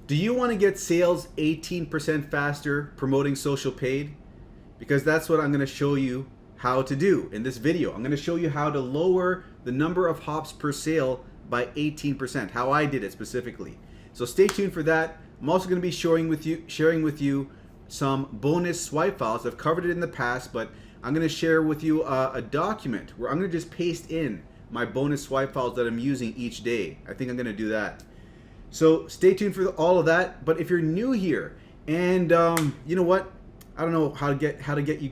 Do you want to get sales 18% faster promoting social paid? Because that's what I'm going to show you how to do in this video. I'm going to show you how to lower the number of hops per sale by 18%, how I did it specifically. So stay tuned for that. I'm also going to be sharing with you some bonus swipe files. I've covered it in the past, but I'm going to share with you a document where I'm going to just paste in my bonus swipe files that I'm using each day. I think I'm going to do that. So stay tuned for all of that. But if you're new here, and you know what, I don't know how to get you.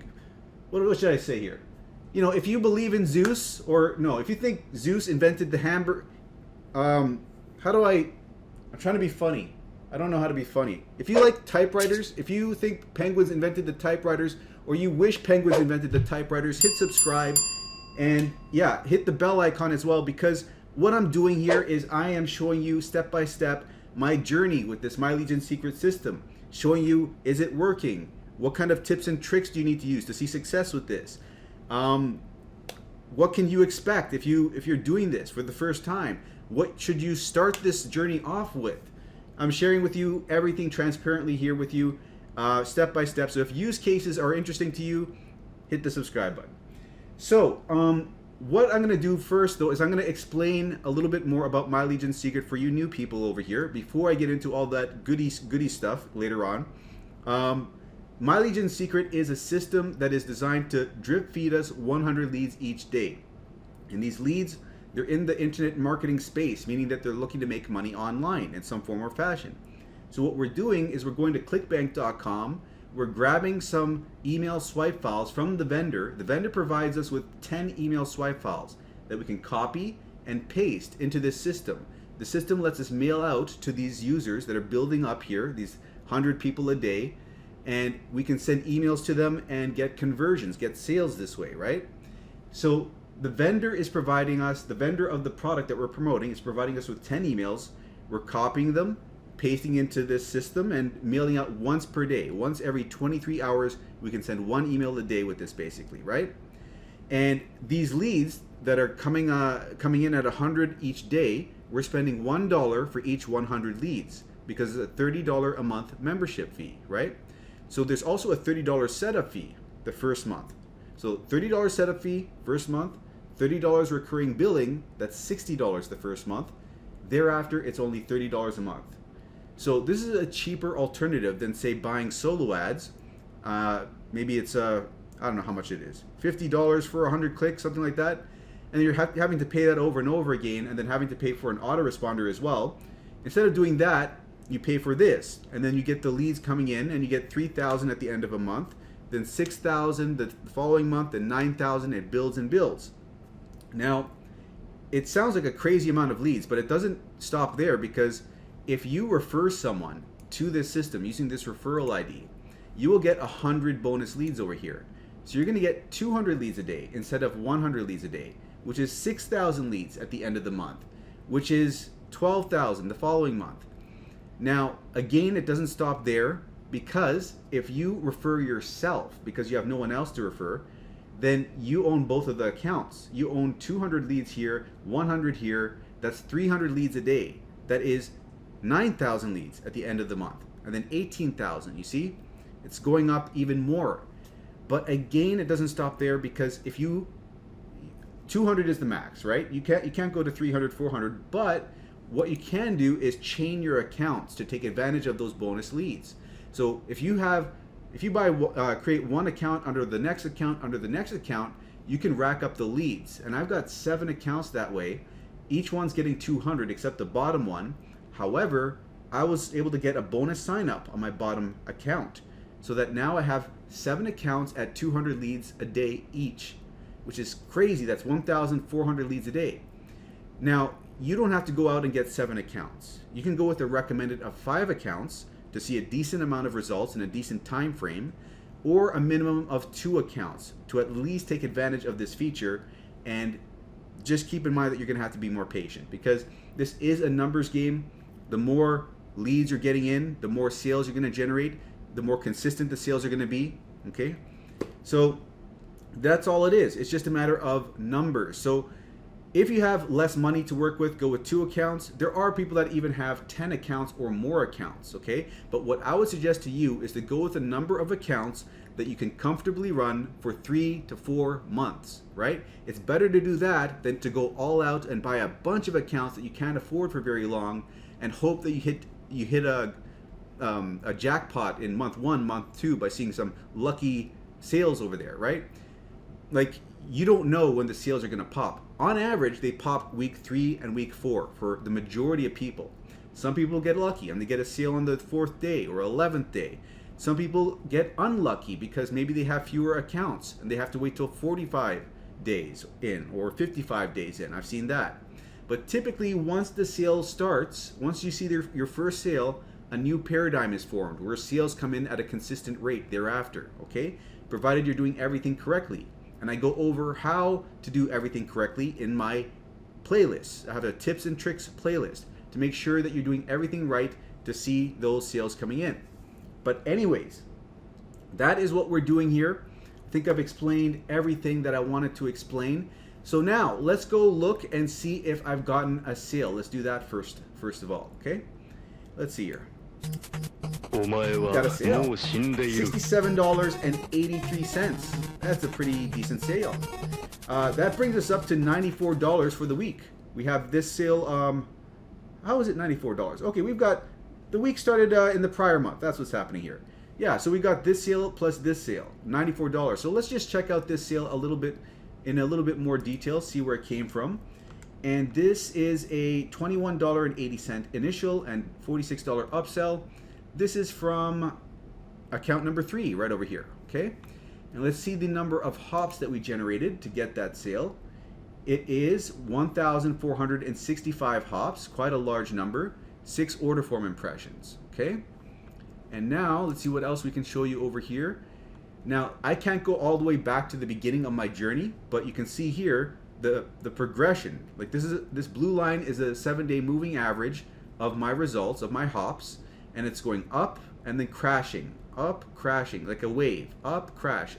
What should I say here? You know, if you believe in Zeus, or no, if you think Zeus invented the hamburger, I'm trying to be funny. I don't know how to be funny. If you like typewriters, if you think penguins invented the typewriters, or you wish penguins invented the typewriters, hit subscribe, and yeah, hit the bell icon as well, because what I'm doing here is I am showing you step by step my journey with this My Legion secret system, showing you, is it working? What kind of tips and tricks do you need to use to see success with this? What can you expect if you're doing this for the first time? What should you start this journey off with? I'm sharing with you everything transparently here with you, step by step. So if use cases are interesting to you, hit the subscribe button. So what I'm going to do first, though, is I'm going to explain a little bit more about My Legion Secret for you new people over here before I get into all that goody stuff later on. My Legion Secret is a system that is designed to drip feed us 100 leads each day. And these leads, they're in the internet marketing space, meaning that they're looking to make money online in some form or fashion. So what we're doing is we're going to clickbank.com. We're grabbing some email swipe files from the vendor. The vendor provides us with 10 email swipe files that we can copy and paste into this system. The system lets us mail out to these users that are building up here, these 100 people a day, and we can send emails to them and get conversions, get sales this way, right? So the vendor is providing us, the vendor of the product that we're promoting is providing us with 10 emails. We're copying them, pasting into this system, and mailing out once per day. Once every 23 hours, we can send one email a day with this basically, right? And these leads that are coming in at 100 each day, we're spending $1 for each 100 leads because it's a $30 a month membership fee, right? So there's also a $30 setup fee the first month. So $30 setup fee first month, $30 recurring billing, that's $60 the first month. Thereafter, it's only $30 a month. So this is a cheaper alternative than, say, buying solo ads. Maybe it's, I don't know how much it is, $50 for 100 clicks, something like that. And you're having to pay that over and over again, and then having to pay for an autoresponder as well. Instead of doing that, you pay for this, and then you get the leads coming in, and you get 3,000 at the end of a month, then 6,000 the following month, and 9,000. It builds and builds. Now, it sounds like a crazy amount of leads, but it doesn't stop there, because if you refer someone to this system using this referral ID, you will get 100 bonus leads over here. So you're going to get 200 leads a day instead of 100 leads a day, which is 6,000 leads at the end of the month, which is 12,000 the following month. Now, again, it doesn't stop there, because if you refer yourself because you have no one else to refer, then you own both of the accounts. You own 200 leads here, 100 here. That's 300 leads a day. That is 9,000 leads at the end of the month, and then 18,000. You see, it's going up even more. But again, it doesn't stop there, because if 200 is the max, right? You can't go to 300, 400, but what you can do is chain your accounts to take advantage of those bonus leads. So if you create one account under the next account under the next account, you can rack up the leads. And I've got 7 accounts that way. Each one's getting 200 except the bottom one. However, I was able to get a bonus sign up on my bottom account, so that now I have 7 accounts at 200 leads a day each, which is crazy. That's 1,400 leads a day. Now, you don't have to go out and get 7 accounts. You can go with a recommended of 5 accounts to see a decent amount of results in a decent time frame, or a minimum of 2 accounts to at least take advantage of this feature. And just keep in mind that you're going to have to be more patient, because this is a numbers game. The more leads you're getting in, the more sales you're going to generate, the more consistent the sales are going to be. Okay, so that's all it is. It's just a matter of numbers. So If you have less money to work with, go with 2 accounts. There are people that even have 10 accounts or more accounts, okay? But what I would suggest to you is to go with a number of accounts that you can comfortably run for 3 to 4 months, right? It's better to do that than to go all out and buy a bunch of accounts that you can't afford for very long and hope that you hit a jackpot in month 1, month 2 by seeing some lucky sales over there, right? Like, you don't know when the sales are going to pop. On average, they pop week 3 and week 4 for the majority of people. Some people get lucky and they get a sale on the 4th day or 11th day. Some people get unlucky because maybe they have fewer accounts and they have to wait till 45 days in or 55 days in. I've seen that. But typically, once the sale starts, once you see your first sale, a new paradigm is formed where sales come in at a consistent rate thereafter, okay? Provided you're doing everything correctly. And I go over how to do everything correctly in my playlist. I have a tips and tricks playlist to make sure that you're doing everything right to see those sales coming in. But anyways, that is what we're doing here. I think I've explained everything that I wanted to explain. So now let's go look and see if I've gotten a sale. Let's do that first of all, okay? Let's see here. Got a sale. $67.83. That's a pretty decent sale. That brings us up to $94 for the week. We have this sale. How is it $94? Okay, we've got the week started in the prior month. That's what's happening here. Yeah, so we got this sale plus this sale, $94. So let's just check out this sale in a little bit more detail, see where it came from. And this is a $21.80 initial and $46 upsell. This is from account number 3 right over here, okay? And let's see the number of hops that we generated to get that sale. It is 1,465 hops, quite a large number, 6 order form impressions, okay? And now let's see what else we can show you over here. Now, I can't go all the way back to the beginning of my journey, but you can see here the progression. Like this blue line is a 7-day moving average of my results, of my hops, and it's going up and then crashing, up, crashing, like a wave, up, crash,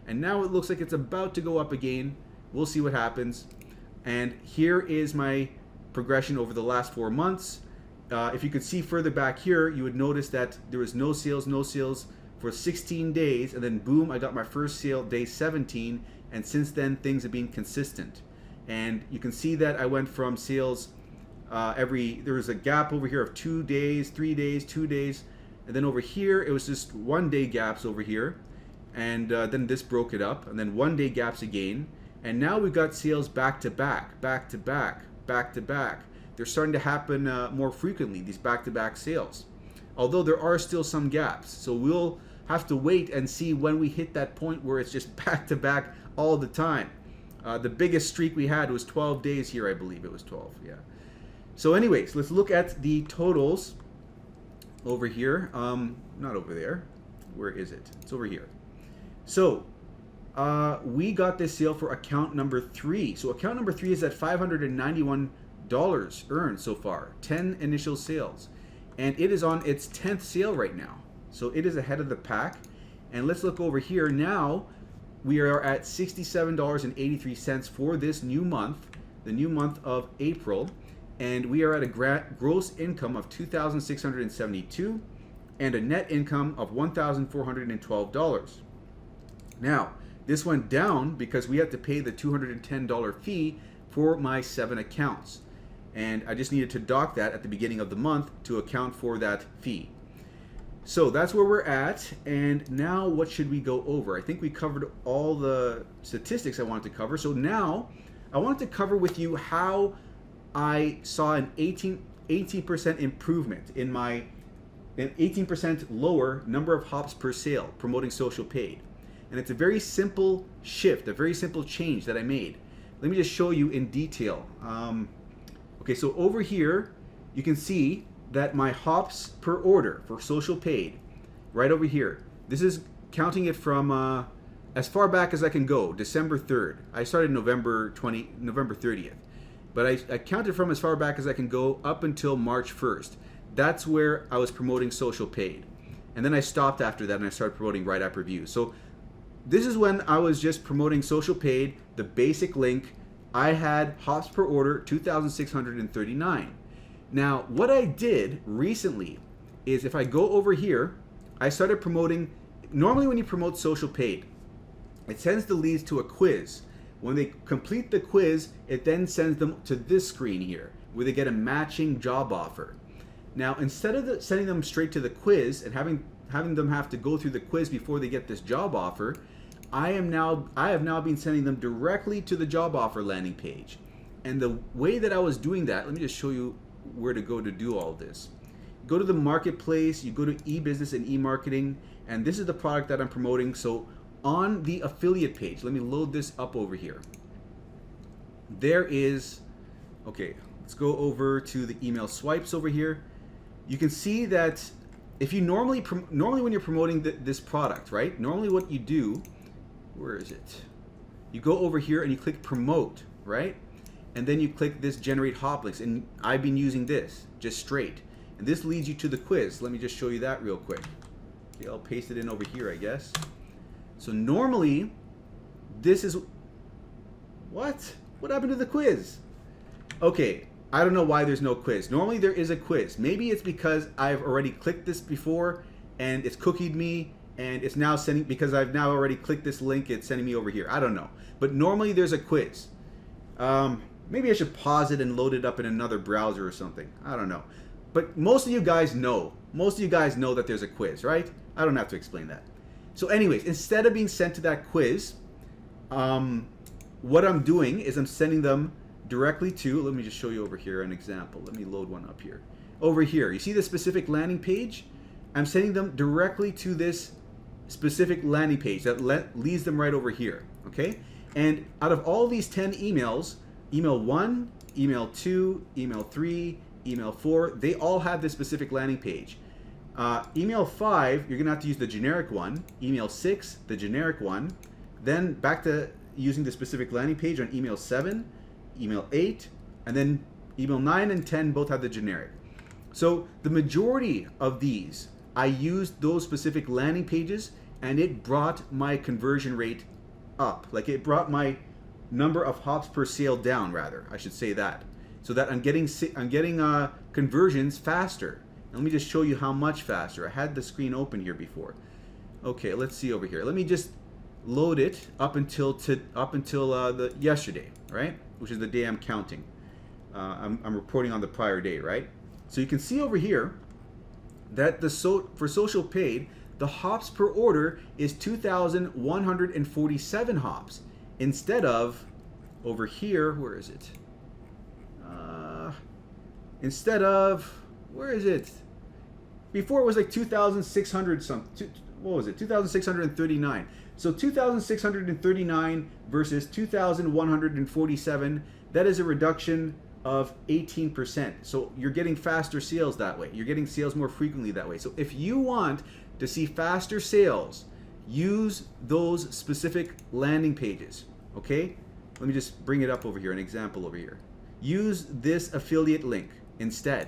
and now it looks like it's about to go up again. We'll see what happens. And here is my progression over the last 4 months. If you could see further back here, you would notice that there was no sales for 16 days, and then boom, I got my first sale day 17, and since then things have been consistent. And you can see that I went from sales there was a gap over here of 2 days, 3 days, 2 days, and then over here it was just 1 day gaps over here, and then this broke it up, and then 1 day gaps again, and now we've got sales back to back. They're starting to happen more frequently, these back-to-back sales, although there are still some gaps. So we'll have to wait and see when we hit that point where it's just back-to-back all the time. The biggest streak we had was 12 days here, I believe it was 12, yeah. So anyways, let's look at the totals over here. Not over there. Where is it? It's over here. So we got this sale for account number 3. So account number 3 is at $591 earned so far, 10 initial sales, and it is on its 10th sale right now, so it is ahead of the pack. And let's look over here now. We are at $67.83 for this new month, the new month of April, and we are at a gross income of $2,672 and a net income of $1,412. Now this went down because we had to pay the $210 fee for my 7 accounts, and I just needed to dock that at the beginning of the month to account for that fee. So that's where we're at, and now what should we go over? I think we covered all the statistics I wanted to cover. So now I wanted to cover with you how I saw an 18% improvement in my 18% lower number of hops per sale promoting social paid. And it's a very simple shift, a very simple change that I made. Let me just show you in detail. Okay, so over here, you can see that my hops per order for social paid, right over here, this is counting it from as far back as I can go, December 3rd. I started November 30th, but I counted from as far back as I can go up until March 1st. That's where I was promoting social paid. And then I stopped after that and I started promoting WriteAppReviews. So this is when I was just promoting social paid, the basic link, I had hops per order 2,639. Now, what I did recently is if I go over here, I started promoting. Normally when you promote social paid, it sends the leads to a quiz. When they complete the quiz, it then sends them to this screen here where they get a matching job offer. Now, instead of sending them straight to the quiz and having them have to go through the quiz before they get this job offer, I have now been sending them directly to the job offer landing page. And the way that I was doing that, let me just show you where to go to do all this. Go to the marketplace, you go to e-business and e-marketing, and this is the product that I'm promoting. So on the affiliate page, let me load this up over here. There is, okay, let's go over to the email swipes over here. You can see that if you normally when you're promoting this product, right? Normally what you do, where is it? You go over here and you click promote, right? And then you click this generate hop links, and I've been using this just straight. And this leads you to the quiz. Let me just show you that real quick. Okay, I'll paste it in over here, I guess. So normally, this is, what? What happened to the quiz? Okay, I don't know why there's no quiz. Normally there is a quiz. Maybe it's because I've already clicked this before and it's cookied me and it's now sending, because I've now already clicked this link, it's sending me over here. I don't know. But normally there's a quiz. Maybe I should pause it and load it up in another browser or something. I don't know. But most of you guys know. Most of you guys know that there's a quiz, right? I don't have to explain that. So anyways, instead of being sent to that quiz, what I'm doing is I'm sending them directly to, let me just show you over here an example. Let me load one up here. Over here, you see the specific landing page? I'm sending them directly to this specific landing page that leads them right over here, okay? And out of all these 10 emails, email 1, email 2, email 3, email 4, they all have this specific landing page. Email 5, you're gonna have to use the generic one. Email 6, the generic one. Then back to using the specific landing page on email 7, email 8, and then email 9 and 10 both have the generic. So the majority of these, I used those specific landing pages and it brought my conversion rate up. Like it brought my number of hops per sale down, rather, I should say that. So that I'm getting conversions faster. And let me just show you how much faster. I had the screen open here before. Okay, let's see over here. Let me just load it up until the yesterday, right? Which is the day I'm counting. I'm reporting on the prior day, right? So you can see over here that for social paid, the hops per order is 2,147 hops instead of over here. Where is it? Instead of, where is it? Before it was like 2,600 something. What was it? 2,639. So 2,639 versus 2,147. That is a reduction of 18%. So you're getting faster sales that way. You're getting sales more frequently that way. So if you want to see faster sales, use those specific landing pages. Okay? Let me just bring it up over here, an example over here. Use this affiliate link instead.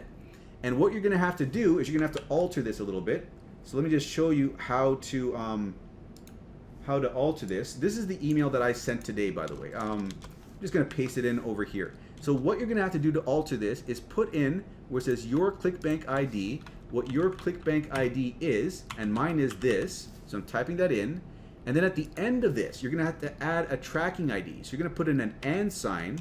And what you're going to have to do is you're going to have to alter this a little bit. So let me just show you how to alter this. This is the email that I sent today, by the way. I'm just going to paste it in over here. So what you're going to have to do to alter this is put in where it says your Clickbank ID, what your Clickbank ID is, and mine is this. So I'm typing that in. And then at the end of this, you're going to have to add a tracking ID. So you're going to put in an and sign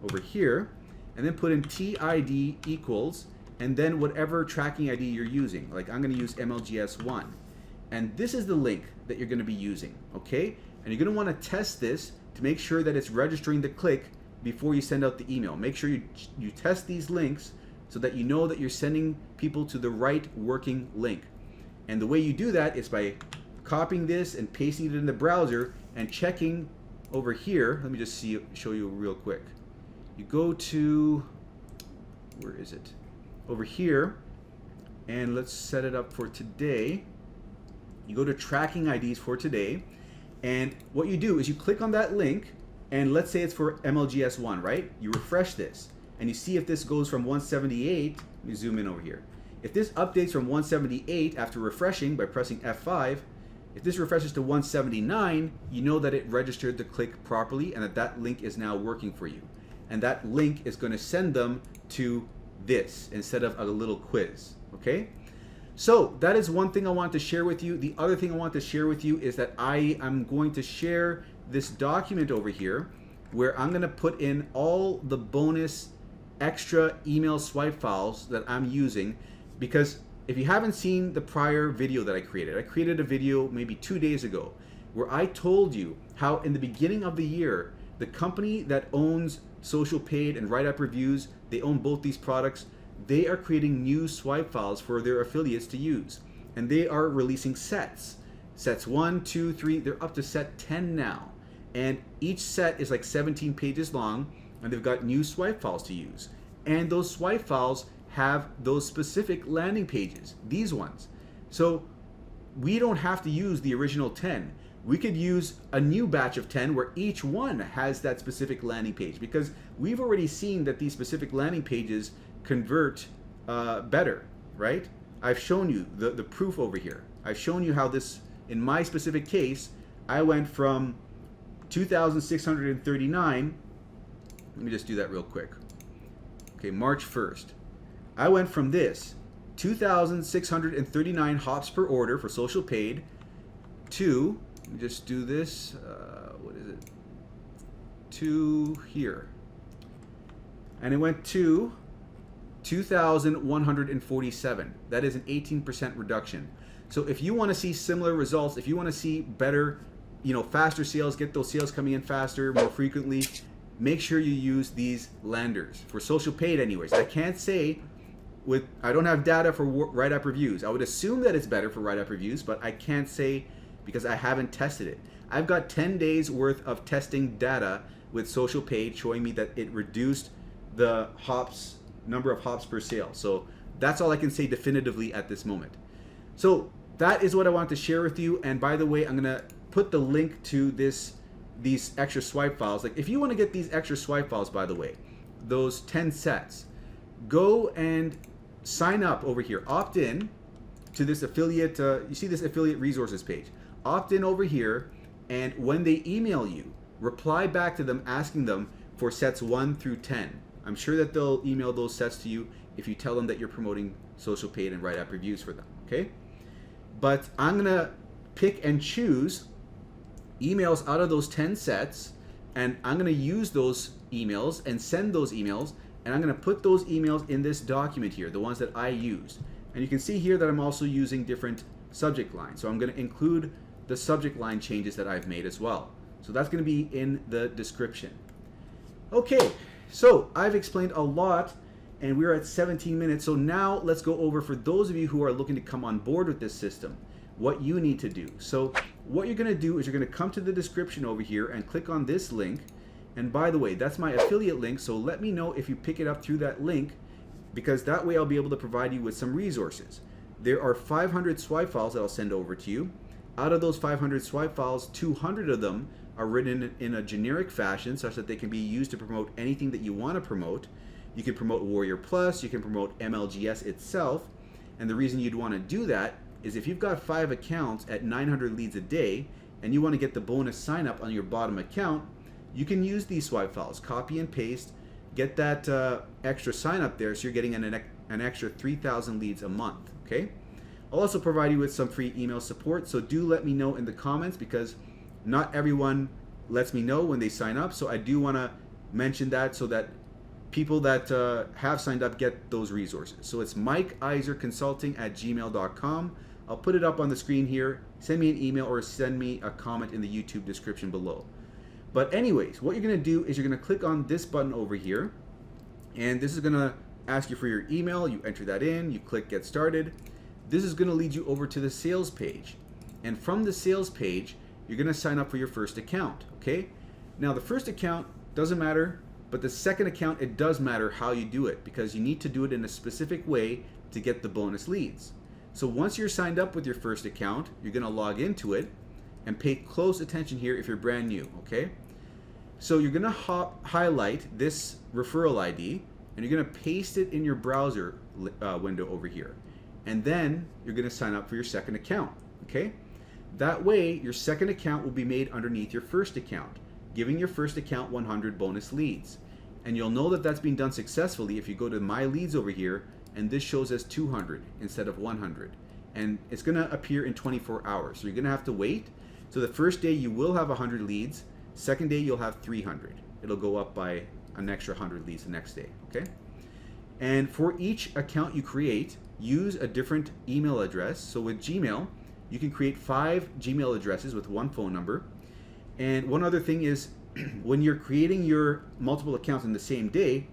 over here, and then put in TID equals, and then whatever tracking ID you're using. Like I'm going to use MLGS1. And this is the link that you're going to be using, okay? And you're going to want to test this to make sure that it's registering the click before you send out the email. Make sure you test these links so that you know that you're sending people to the right working link. And the way you do that is by copying this and pasting it in the browser and checking over here. Let me just show you real quick. You go to, where is it? Over here, and let's set it up for today. You go to tracking IDs for today, and what you do is you click on that link, and let's say it's for MLGS1, right? You refresh this, and you see if this goes from 178, let me zoom in over here. If this updates from 178 after refreshing by pressing F5, If this refreshes to 179, you know that it registered the click properly and that that link is now working for you. And that link is going to send them to this instead of a little quiz, okay? So that is one thing I want to share with you. The other thing I want to share with you is that I am going to share this document over here where I'm going to put in all the bonus extra email swipe files that I'm using, because if you haven't seen the prior video that I created a video maybe 2 days ago where I told you how in the beginning of the year, the company that owns Social Paid and WriteAppReviews, they own both these products, they are creating new swipe files for their affiliates to use. And they are releasing sets. Sets 1, 2, 3, they're up to set 10 now. And each set is like 17 pages long, and they've got new swipe files to use. And those swipe files have those specific landing pages, these ones. So we don't have to use the original 10. We could use a new batch of 10 where each one has that specific landing page, because we've already seen that these specific landing pages convert better, right? I've shown you the proof over here. I've shown you how this, in my specific case, I went from 2,639, let me just do that real quick. Okay, March 1st. I went from this 2,639 hops per order for Social Paid to, let me just do this, what is it? To here. And it went to 2,147. That is an 18% reduction. So if you want to see similar results, if you want to see better, faster sales, get those sales coming in faster, more frequently, make sure you use these landers for Social Paid anyways. I can't say I don't have data for WriteAppReviews. I would assume that it's better for WriteAppReviews, but I can't say because I haven't tested it. I've got 10 days worth of testing data with Social Paid showing me that it reduced the number of hops per sale. So that's all I can say definitively at this moment. So that is what I want to share with you. And by the way, I'm gonna put the link to these extra swipe files. Like if you want to get these extra swipe files, by the way, those 10 sets, go and sign up over here. Opt in to this affiliate, you see this affiliate resources page. Opt in over here, and when they email you, reply back to them asking them for sets 1 through 10. I'm sure that they'll email those sets to you if you tell them that you're promoting Social Paid and WriteAppReviews for them, okay? But I'm gonna pick and choose emails out of those 10 sets, and I'm gonna use those emails and send those emails, and I'm gonna put those emails in this document here, the ones that I used. And you can see here that I'm also using different subject lines. So I'm gonna include the subject line changes that I've made as well. So that's gonna be in the description. Okay, so I've explained a lot, and we're at 17 minutes. So now let's go over, for those of you who are looking to come on board with this system, what you need to do. So what you're gonna do is you're gonna come to the description over here and click on this link. And by the way, that's my affiliate link, so let me know if you pick it up through that link, because that way I'll be able to provide you with some resources. There are 500 swipe files that I'll send over to you. Out of those 500 swipe files, 200 of them are written in a generic fashion such that they can be used to promote anything that you want to promote. You can promote Warrior Plus, you can promote MLGS itself, and the reason you'd want to do that is if you've got 5 accounts at 900 leads a day and you want to get the bonus sign up on your bottom account, you can use these swipe files, copy and paste, get that extra sign up there, so you're getting an extra 3,000 leads a month, okay? I'll also provide you with some free email support, so do let me know in the comments, because not everyone lets me know when they sign up, so I do want to mention that so that people that have signed up get those resources. So it's mikeiserconsulting@gmail.com. I'll put it up on the screen here. Send me an email or send me a comment in the YouTube description below. But anyways, what you're gonna do is you're gonna click on this button over here, and this is gonna ask you for your email. You enter that in, you click Get Started. This is gonna lead you over to the sales page. And from the sales page, you're gonna sign up for your first account, okay? Now the first account doesn't matter, but the second account, it does matter how you do it, because you need to do it in a specific way to get the bonus leads. So once you're signed up with your first account, you're gonna log into it, and pay close attention here if you're brand new, okay? So you're gonna highlight this referral ID, and you're gonna paste it in your browser window over here. And then you're gonna sign up for your second account, okay? That way, your second account will be made underneath your first account, giving your first account 100 bonus leads. And you'll know that that's being done successfully if you go to My Leads over here, and this shows as 200 instead of 100. And it's going to appear in 24 hours. So you're going to have to wait. So the first day you will have 100 leads. Second day you'll have 300. It'll go up by an extra 100 leads the next day, okay? And for each account you create, use a different email address. So with Gmail, you can create 5 Gmail addresses with 1 phone number. And one other thing is, when you're creating your multiple accounts in the same day,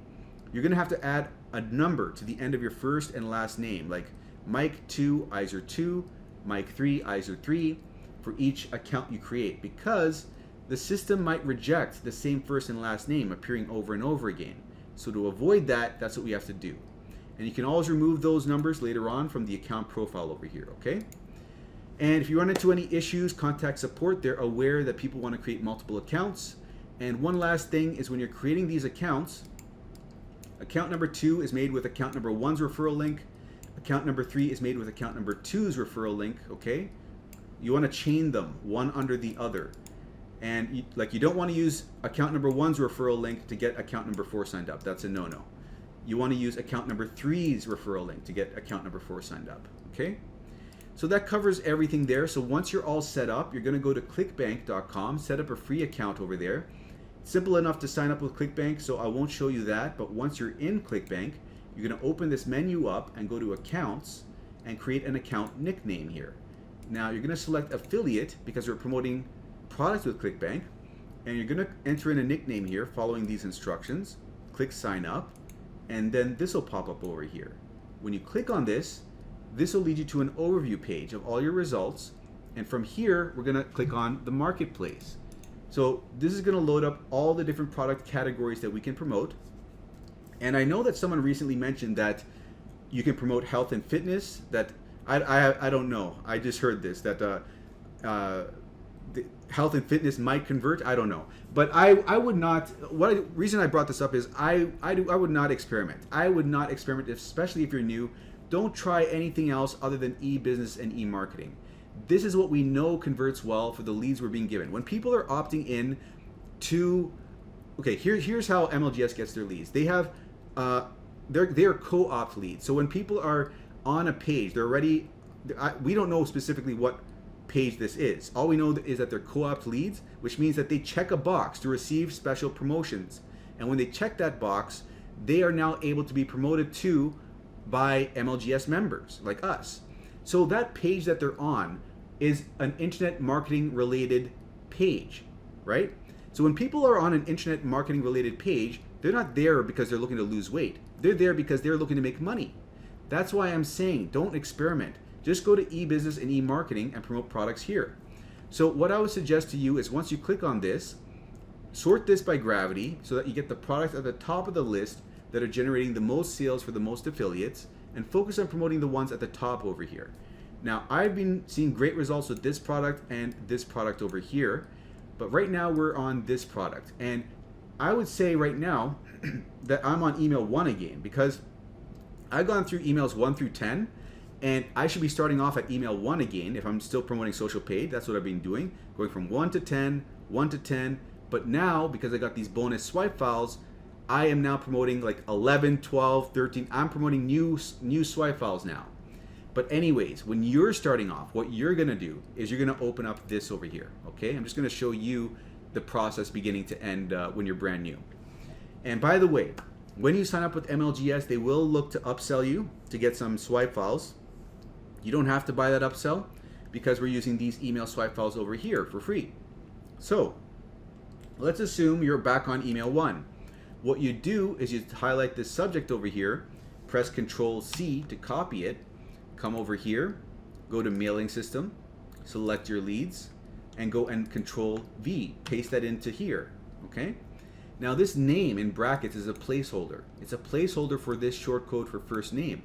you're going to have to add a number to the end of your first and last name, like Mike2, Iser2, Mike3, Iser3, for each account you create, because the system might reject the same first and last name appearing over and over again. So to avoid that, that's what we have to do. And you can always remove those numbers later on from the account profile over here, okay? And if you run into any issues, contact support. They're aware that people want to create multiple accounts. And one last thing is, when you're creating these accounts, account number 2 is made with account number 1's referral link. Account number 3 is made with account number 2's referral link, okay? You want to chain them one under the other. And you don't want to use account number 1's referral link to get account number 4 signed up. That's a no-no. You want to use account number 3's referral link to get account number 4 signed up, okay? So that covers everything there. So once you're all set up, you're going to go to clickbank.com, set up a free account over there. Simple enough to sign up with Clickbank, so I won't show you that. But once you're in Clickbank, you're going to open this menu up and go to Accounts and create an account nickname here. Now you're going to select Affiliate because we're promoting products with Clickbank, and you're going to enter in a nickname here following these instructions. Click Sign Up, and then this will pop up over here. When you click on this, this will lead you to an overview page of all your results, and from here we're going to click on the Marketplace. So this is going to load up all the different product categories that we can promote. And I know that someone recently mentioned that you can promote health and fitness. That I don't know. I just heard this, that the health and fitness might convert. I don't know. But I would not. Reason I brought this up is I would not experiment. I would not experiment, especially if you're new. Don't try anything else other than e-business and e-marketing. This is what we know converts well for the leads we're being given. When people are opting in to, okay, here's how MLGS gets their leads. They have, they're co-opt leads. So when people are on a page, they're already, we don't know specifically what page this is. All we know is that they're co-opt leads, which means that they check a box to receive special promotions. And when they check that box, they are now able to be promoted to by MLGS members like us. So that page that they're on is an internet marketing related page, right? So when people are on an internet marketing related page, they're not there because they're looking to lose weight. They're there because they're looking to make money. That's why I'm saying don't experiment. Just go to e-business and e-marketing and promote products here. So what I would suggest to you is, once you click on this, sort this by gravity so that you get the products at the top of the list that are generating the most sales for the most affiliates, and focus on promoting the ones at the top over here. Now, I've been seeing great results with this product and this product over here, but right now we're on this product. And I would say right now that I'm on email 1 again, because I've gone through emails 1 through 10, and I should be starting off at email 1 again if I'm still promoting social paid. That's what I've been doing, going from 1 to 10, 1 to 10. But now, because I got these bonus swipe files, I am now promoting like 11, 12, 13. I'm promoting new swipe files now. But anyways, when you're starting off, what you're going to do is you're going to open up this over here, okay? I'm just going to show you the process beginning to end when you're brand new. And by the way, when you sign up with MLGS, they will look to upsell you to get some swipe files. You don't have to buy that upsell because we're using these email swipe files over here for free. So let's assume you're back on email 1. What you do is you highlight this subject over here, press Control-C to copy it, come over here, go to mailing system, select your leads, and go and Control-V, paste that into here, okay? Now this name in brackets is a placeholder. It's a placeholder for this short code for first name.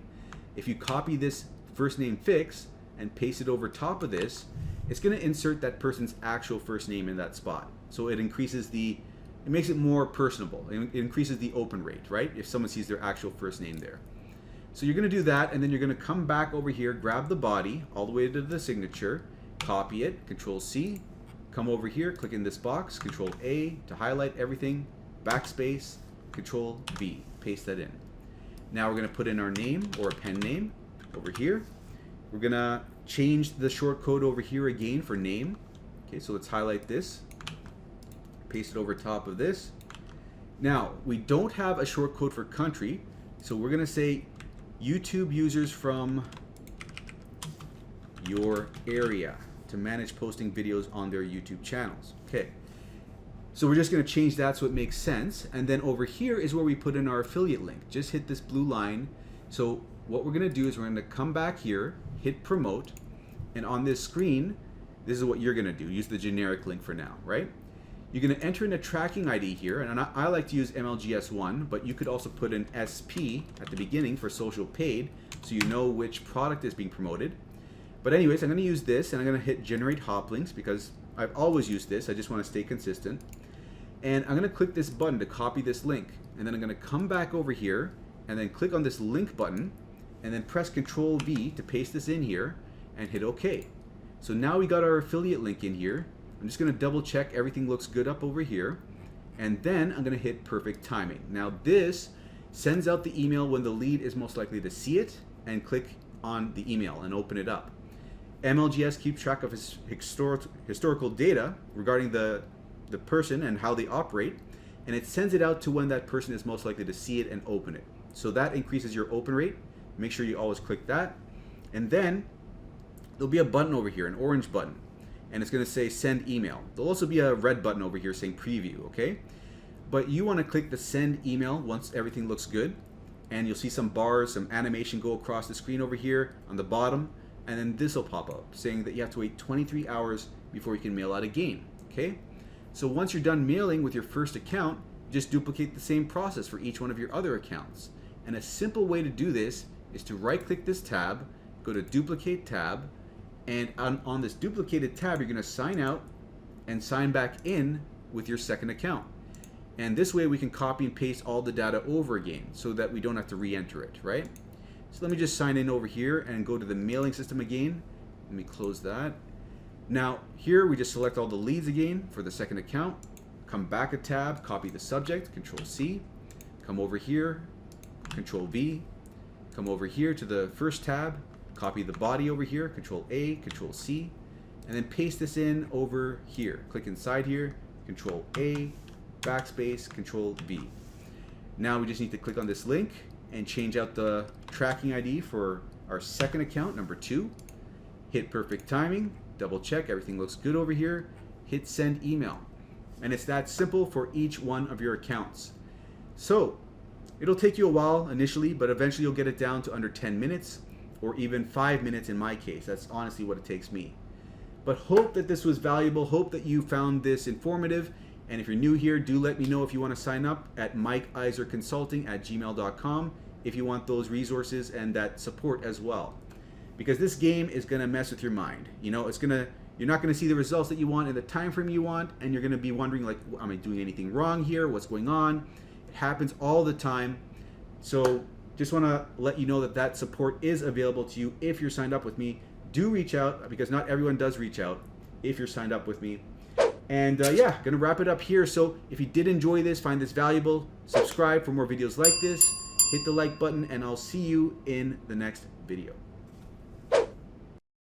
If you copy this first name fix and paste it over top of this, it's gonna insert that person's actual first name in that spot. So it increases it makes it more personable. It increases the open rate, right? If someone sees their actual first name there. So you're gonna do that, and then you're gonna come back over here, grab the body all the way to the signature, copy it, Control C, come over here, click in this box, Control A to highlight everything, backspace, Control V, paste that in. Now we're going to put in our name or a pen name over here. We're going to change the short code over here again for name. Okay, so let's highlight this, paste it over top of this. Now, we don't have a short code for country, so we're going to say YouTube users from your area to manage posting videos on their YouTube channels. Okay, so we're just going to change that so it makes sense. And then over here is where we put in our affiliate link. Just hit this blue line. So what we're going to do is we're going to come back here, hit promote, and on this screen, this is what you're going to do. Use the generic link for now, right? You're going to enter in a tracking ID here, and I like to use MLGS1, but you could also put an SP at the beginning for social paid, so you know which product is being promoted. But anyways, I'm going to use this, and I'm going to hit generate hop links because I've always used this. I just want to stay consistent. And I'm going to click this button to copy this link, and then I'm going to come back over here and then click on this link button and then press Control V to paste this in here and hit OK. So now we got our affiliate link in here. I'm just going to double check everything looks good up over here, and then I'm going to hit perfect timing. Now this sends out the email when the lead is most likely to see it and click on the email and open it up. MLGS keeps track of his historical data regarding the person and how they operate, and it sends it out to when that person is most likely to see it and open it. So that increases your open rate. Make sure you always click that, and then there'll be a button over here, an orange button, and it's going to say send email. There'll also be a red button over here saying preview, okay? But you want to click the send email once everything looks good, and you'll see some bars, some animation go across the screen over here on the bottom, and then this will pop up saying that you have to wait 23 hours before you can mail out again, okay? So once you're done mailing with your first account, just duplicate the same process for each one of your other accounts. And a simple way to do this is to right-click this tab, go to Duplicate tab, and on this duplicated tab, you're going to sign out and sign back in with your second account. And this way we can copy and paste all the data over again so that we don't have to re-enter it, right? So let me just sign in over here and go to the mailing system again. Let me close that. Now here we just select all the leads again for the second account, come back a tab, copy the subject, Control C, come over here, Control V, come over here to the first tab, copy the body over here, Control A, Control C, and then paste this in over here. Click inside here, Control A, backspace, Control V. Now we just need to click on this link and change out the tracking ID for our second account, number 2. Hit perfect timing, double check everything looks good over here, hit send email. And it's that simple for each one of your accounts. So it'll take you a while initially, but eventually you'll get it down to under 10 minutes or even 5 minutes in my case. That's honestly what it takes me. But hope that this was valuable, hope that you found this informative. And if you're new here, do let me know if you want to sign up at mikeiserconsulting@gmail.com if you want those resources and that support as well. Because this game is going to mess with your mind. You know, you're not going to see the results that you want in the time frame you want, and you're going to be wondering, like, am I doing anything wrong here? What's going on? It happens all the time. So just want to let you know that that support is available to you if you're signed up with me. Do reach out, because not everyone does reach out if you're signed up with me. And yeah, gonna wrap it up here. So if you did enjoy this, find this valuable, subscribe for more videos like this, hit the like button, and I'll see you in the next video.